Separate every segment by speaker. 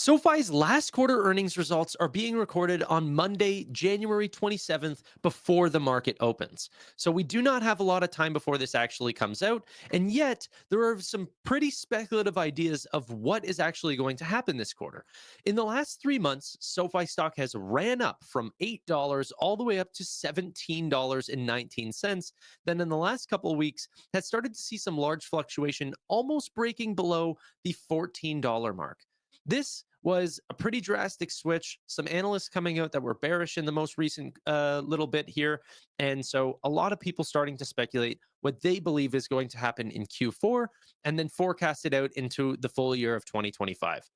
Speaker 1: SoFi's last quarter earnings results are being recorded on Monday, January 27th, before the market opens. So we do not have a lot of time before this actually comes out. And yet, there are some pretty speculative ideas of what is actually going to happen this quarter. In the last 3 months, SoFi stock has ran up from $8 all the way up to $17.19. Then in the last couple of weeks, has started to see some large fluctuation, almost breaking below the $14 mark. This was a pretty drastic switch. Some analysts coming out that were bearish in the most recent little bit here. And so a lot of people starting to speculate what they believe is going to happen in Q4 and then forecast it out into the full year of 2025.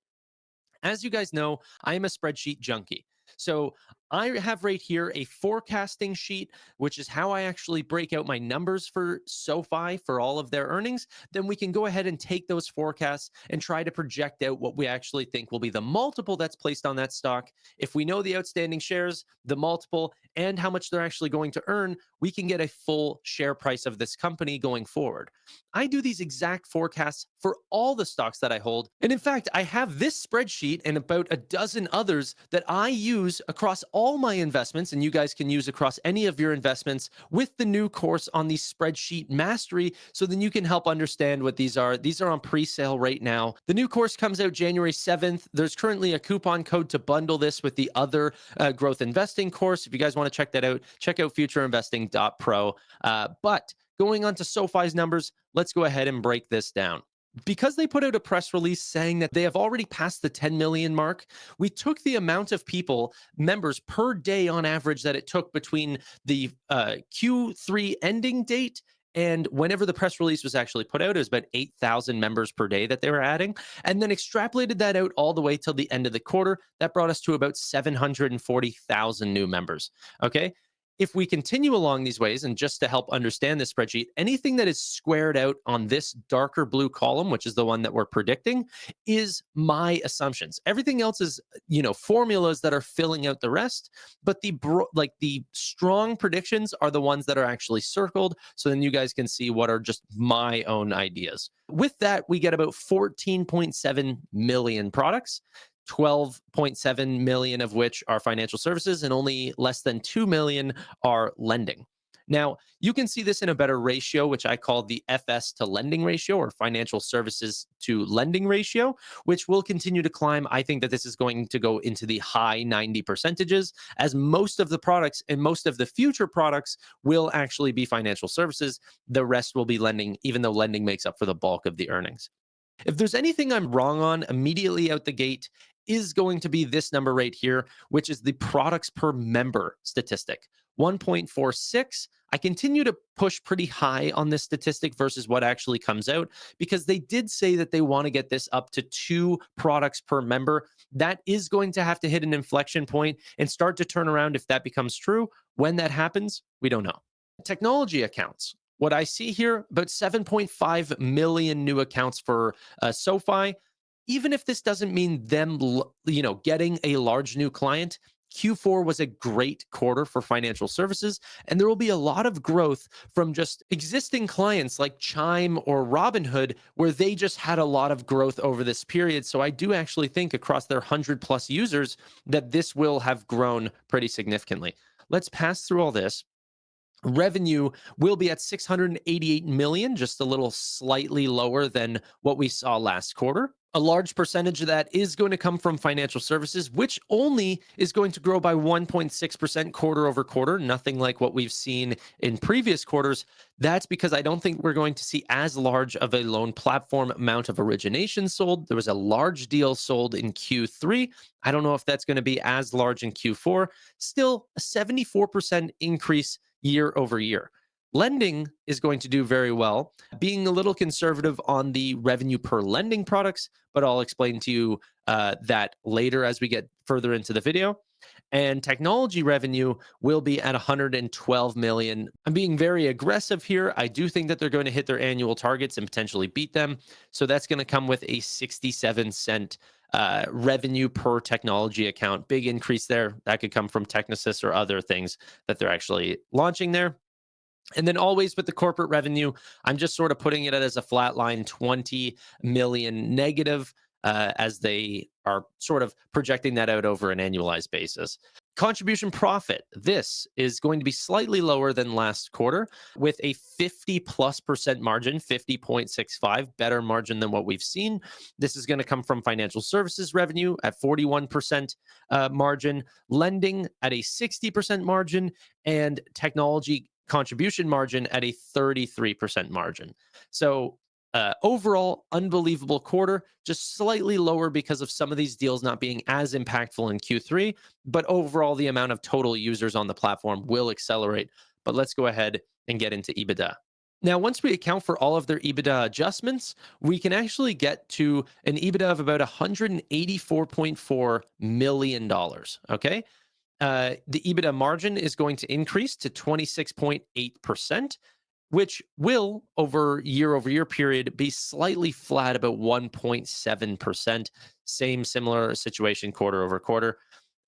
Speaker 1: As you guys know, I am a spreadsheet junkie. So I have right here a forecasting sheet, which is how I actually break out my numbers for SoFi for all of their earnings. Then we can go ahead and take those forecasts and try to project out what we actually think will be the multiple that's placed on that stock. If we know the outstanding shares, the multiple, and how much they're actually going to earn, we can get a full share price of this company going forward. I do these exact forecasts for all the stocks that I hold. And in fact, I have this spreadsheet and about a dozen others that I use across all my investments, and you guys can use across any of your investments with the new course on the spreadsheet mastery. So then you can help understand what these are. These are on pre-sale right now. The new course comes out January 7th. There's currently a coupon code to bundle this with the other growth investing course. If you guys want to check that out, check out futureinvesting.pro. But going on to SoFi's numbers, let's go ahead and break this down. Because they put out a press release saying that they have already passed the 10 million mark, we took the amount of people, members per day on average, that it took between the Q3 ending date and whenever the press release was actually put out. It was about 8,000 members per day that they were adding, and then extrapolated that out all the way till the end of the quarter. That brought us to about 740,000 new members. Okay. If we continue along these ways, and just to help understand this spreadsheet, anything that is squared out on this darker blue column, which is the one that we're predicting, is my assumptions. Everything else is, formulas that are filling out the rest. But the strong predictions are the ones that are actually circled. So then you guys can see what are just my own ideas. With that, we get about 14.7 million products. 12.7 million of which are financial services, and only less than 2 million are lending. Now, you can see this in a better ratio, which I call the FS to lending ratio, or financial services to lending ratio, which will continue to climb. I think that this is going to go into the high 90 percentages, as most of the products and most of the future products will actually be financial services. The rest will be lending, even though lending makes up for the bulk of the earnings. If there's anything I'm wrong on immediately out the gate, is going to be this number right here, which is the products per member statistic, 1.46. I continue to push pretty high on this statistic versus what actually comes out, because they did say that they want to get this up to 2 products per member. That is going to have to hit an inflection point and start to turn around if that becomes true. When that happens, we don't know. Technology accounts. What I see here, about 7.5 million new accounts for SoFi. Even if this doesn't mean them, getting a large new client, Q4 was a great quarter for financial services, and there will be a lot of growth from just existing clients like Chime or Robinhood, where they just had a lot of growth over this period. So I do actually think across their 100+ users that this will have grown pretty significantly. Let's pass through all this. Revenue will be at 688 million, just a little slightly lower than what we saw last quarter. A large percentage of that is going to come from financial services, which only is going to grow by 1.6% quarter over quarter, nothing like what we've seen in previous quarters. That's because I don't think we're going to see as large of a loan platform amount of origination sold. There was a large deal sold in Q3. I don't know if that's going to be as large in Q4. Still, a 74% increase year over year. Lending is going to do very well, being a little conservative on the revenue per lending products, but I'll explain to you that later as we get further into the video. And technology revenue will be at 112 million. I'm being very aggressive here. I do think that they're going to hit their annual targets and potentially beat them. So that's going to come with a 67-cent revenue per technology account. Big increase there. That could come from Technisys or other things that they're actually launching there. And then always with the corporate revenue, I'm just sort of putting it as a flat line, 20 million negative. as they are sort of projecting that out over an annualized basis. Contribution profit. This is going to be slightly lower than last quarter with a 50+% margin, 50.65, better margin than what we've seen. This is going to come from financial services revenue at 41% margin, lending at a 60% margin, and technology contribution margin at a 33% margin. So overall, unbelievable quarter, just slightly lower because of some of these deals not being as impactful in Q3. But overall, the amount of total users on the platform will accelerate. But let's go ahead and get into EBITDA. Now, once we account for all of their EBITDA adjustments, we can actually get to an EBITDA of about $184.4 million. Okay. The EBITDA margin is going to increase to 26.8%, which will over year period be slightly flat, about 1.7%. Same similar situation quarter over quarter.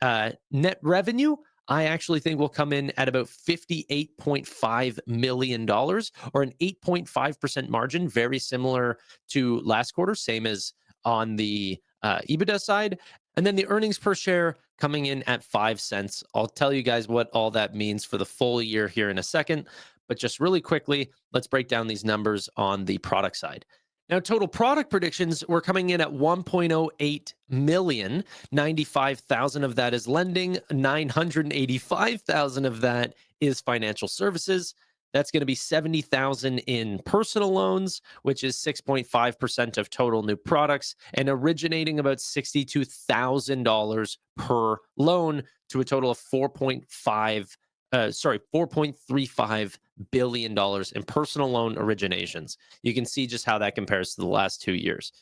Speaker 1: Net revenue, I actually think will come in at about $58.5 million or an 8.5% margin, very similar to last quarter, same as on the EBITDA side. And then the earnings per share coming in at 5 cents. I'll tell you guys what all that means for the full year here in a second. But just really quickly, let's break down these numbers on the product side. Now, total product predictions, we're coming in at 1.08 million. 95,000 of that is lending. 985,000 of that is financial services. That's going to be 70,000 in personal loans, which is 6.5% of total new products, and originating about $62,000 per loan to a total of $4.35 billion in personal loan originations. You can see just how that compares to the last 2 years.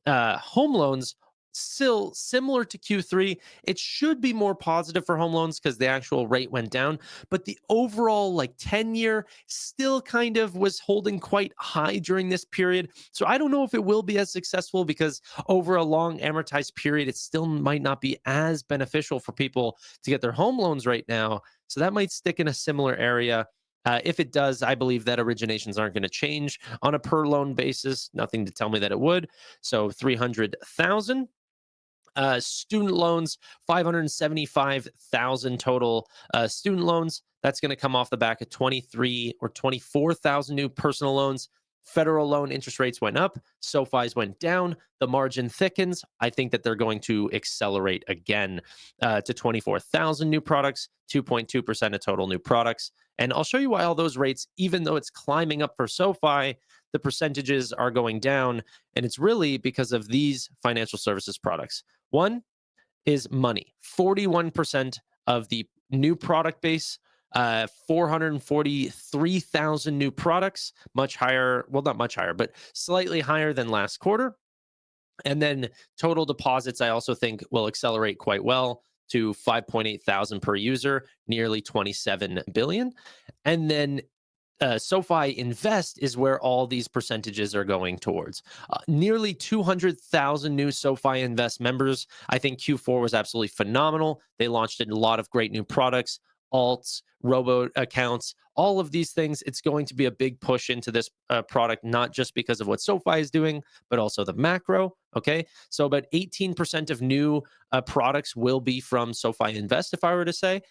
Speaker 1: Home loans, still similar to Q3. It should be more positive for home loans because the actual rate went down, but the overall like 10-year still kind of was holding quite high during this period. So I don't know if it will be as successful because over a long amortized period, it still might not be as beneficial for people to get their home loans right now. So that might stick in a similar area. If it does, I believe that originations aren't going to change on a per loan basis. Nothing to tell me that it would. So 300,000. Student loans, 575,000 total student loans. That's going to come off the back of 23 or 24,000 new personal loans. Federal loan interest rates went up. SoFi's went down. The margin thickens. I think that they're going to accelerate again to 24,000 new products, 2.2% of total new products. And I'll show you why all those rates, even though it's climbing up for SoFi, the percentages are going down. And it's really because of these financial services products. One is money. 41% of the new product base, 443,000 new products, much higher. Well, not much higher, but slightly higher than last quarter. And then total deposits, I also think will accelerate quite well to 5.8 thousand per user, nearly 27 billion. And then SoFi Invest is where all these percentages are going towards. Nearly 200,000 new SoFi Invest members. I think Q4 was absolutely phenomenal. They launched a lot of great new products, alts, robo accounts, all of these things. It's going to be a big push into this product, not just because of what SoFi is doing, but also the macro. Okay. So about 18% of new products will be from SoFi Invest, if I were to say.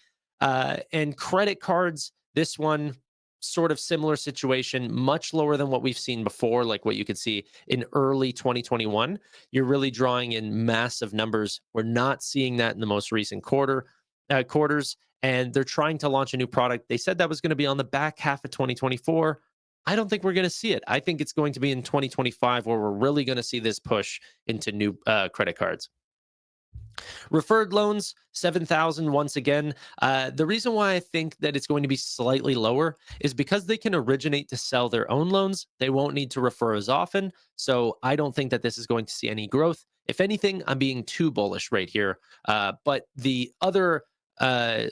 Speaker 1: And credit cards, this one, sort of similar situation, much lower than what we've seen before, like what you could see in early 2021. You're really drawing in massive numbers. We're not seeing that in the most recent quarters, and they're trying to launch a new product. They said that was going to be on the back half of 2024. I don't think we're going to see it. I think it's going to be in 2025 where we're really going to see this push into new credit cards. Referred loans, 7,000 once again. The reason why I think that it's going to be slightly lower is because they can originate to sell their own loans. They won't need to refer as often. So I don't think that this is going to see any growth. If anything, I'm being too bullish right here. But the other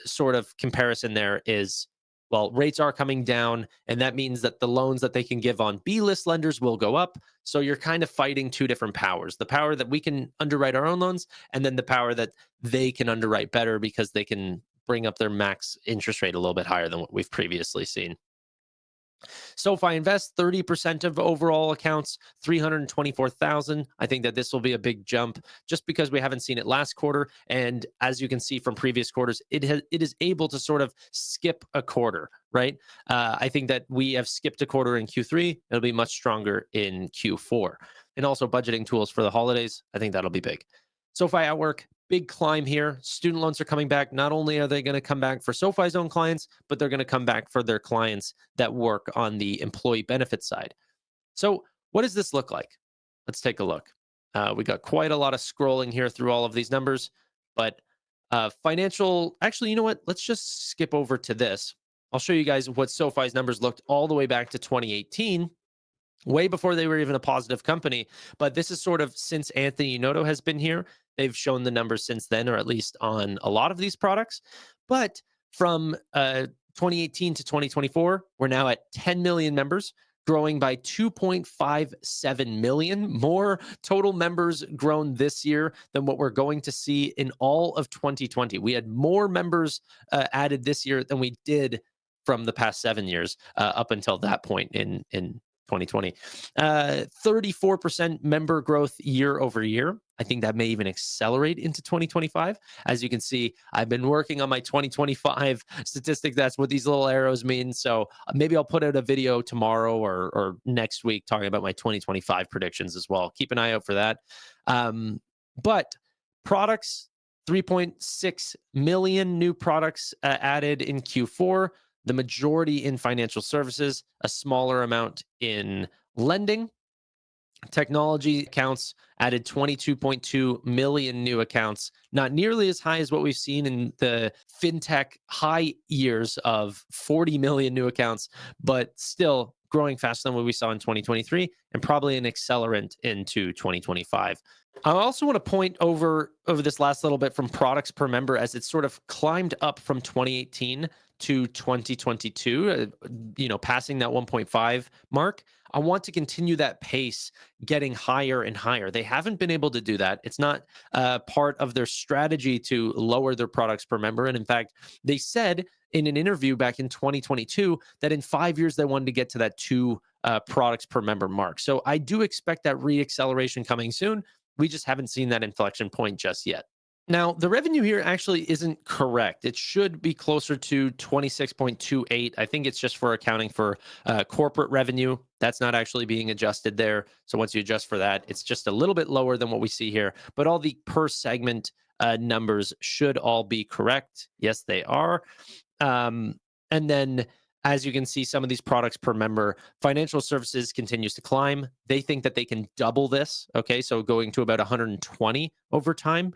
Speaker 1: sort of comparison there is, well, rates are coming down, and that means that the loans that they can give on B-list lenders will go up. So you're kind of fighting two different powers, the power that we can underwrite our own loans, and then the power that they can underwrite better because they can bring up their max interest rate a little bit higher than what we've previously seen. SoFi Invest, 30% of overall accounts, 324,000. I think that this will be a big jump just because we haven't seen it last quarter. And as you can see from previous quarters, it is able to sort of skip a quarter, right? I think that we have skipped a quarter in Q3. It'll be much stronger in Q4. And also budgeting tools for the holidays. I think that'll be big. SoFi Outwork, big climb here. Student loans are coming back. Not only are they going to come back for SoFi's own clients, but they're going to come back for their clients that work on the employee benefit side. So, what does this look like? Let's take a look. We got quite a lot of scrolling here through all of these numbers, but financial, actually, you know what? Let's just skip over to this. I'll show you guys what SoFi's numbers looked all the way back to 2018, way before they were even a positive company. But this is sort of since Anthony Noto has been here. They've shown the numbers since then, or at least on a lot of these products. But from 2018 to 2024, we're now at 10 million members, growing by 2.57 million. More total members grown this year than what we're going to see in all of 2020. We had more members added this year than we did from the past 7 years up until that point in 2020. 34% member growth year over year. I think that may even accelerate into 2025. As you can see, I've been working on my 2025 statistic. That's what these little arrows mean. So maybe I'll put out a video tomorrow or next week talking about my 2025 predictions as well. Keep an eye out for that. But products, 3.6 million new products added in Q4. The majority in financial services, a smaller amount in lending. Technology accounts added 22.2 million new accounts, not nearly as high as what we've seen in the fintech high years of 40 million new accounts, but still growing faster than what we saw in 2023 and probably an accelerant into 2025. I also want to point over this last little bit from products per member as it sort of climbed up from 2018 to 2022, passing that 1.5 mark. I want to continue that pace, getting higher and higher. They haven't been able to do that. It's not part of their strategy to lower their products per member. And in fact, they said in an interview back in 2022 that in 5 years, they wanted to get to that 2 products per member mark. So I do expect that re-acceleration coming soon. We just haven't seen that inflection point just yet. Now, the revenue here actually isn't correct. It should be closer to 26.28. I think it's just for accounting for corporate revenue. That's not actually being adjusted there. So once you adjust for that, it's just a little bit lower than what we see here. But all the per segment numbers should all be correct. Yes, they are. And then as you can see, some of these products per member, financial services continues to climb. They think that they can double this. Okay, so going to about 120 over time.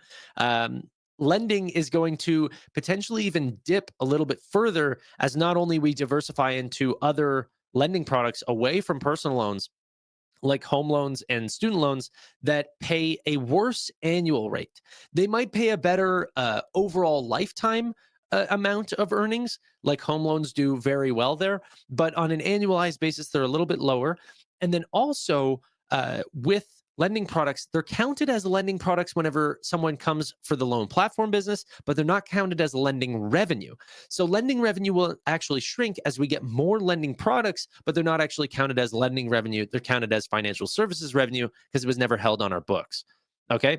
Speaker 1: Lending is going to potentially even dip a little bit further as not only we diversify into other lending products away from personal loans, like home loans and student loans that pay a worse annual rate. They might pay a better overall lifetime amount of earnings, like home loans do very well there, but on an annualized basis, they're a little bit lower. And then also with lending products, they're counted as lending products whenever someone comes for the loan platform business, but they're not counted as lending revenue. So lending revenue will actually shrink as we get more lending products, but they're not actually counted as lending revenue. They're counted as financial services revenue because it was never held on our books. Okay.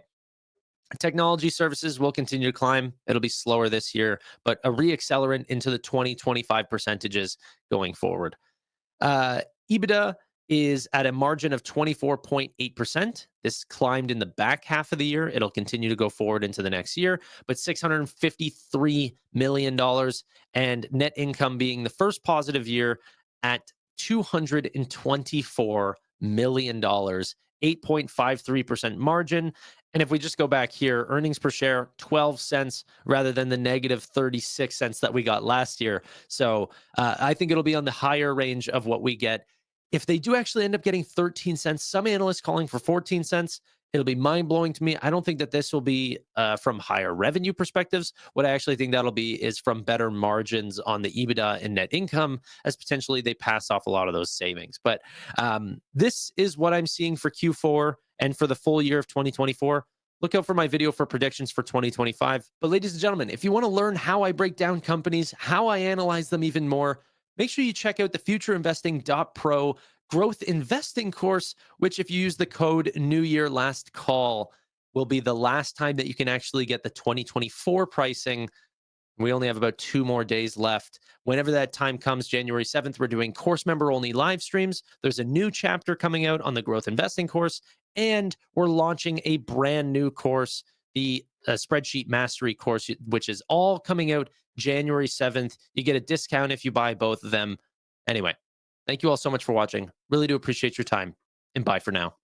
Speaker 1: Technology services will continue to climb. It'll be slower this year, but a re-accelerant into the 20-25 percentages going forward. EBITDA is at a margin of 24.8%. This climbed in the back half of the year. It'll continue to go forward into the next year, but $653 million, and net income being the first positive year at $224 million, 8.53% margin. And if we just go back here, earnings per share, 12 cents rather than the negative 36 cents that we got last year. So I think it'll be on the higher range of what we get. If they do actually end up getting 13 cents, some analysts calling for 14 cents, it'll be mind-blowing to me. I don't think that this will be from higher revenue perspectives. What I actually think that'll be is from better margins on the EBITDA and net income, as potentially they pass off a lot of those savings. But this is what I'm seeing for Q4 and for the full year of 2024. Look out for my video for predictions for 2025. But ladies and gentlemen, if you want to learn how I break down companies, how I analyze them even more, make sure you check out the futureinvesting.pro growth investing course, which, if you use the code New Year Last Call, will be the last time that you can actually get the 2024 pricing. We only have about 2 more days left. Whenever that time comes, January 7th, we're doing course member only live streams. There's a new chapter coming out on the growth investing course, and we're launching a brand new course, the spreadsheet mastery course, which is all coming out January 7th. You get a discount if you buy both of them. Anyway, thank you all so much for watching. Really do appreciate your time, and bye for now.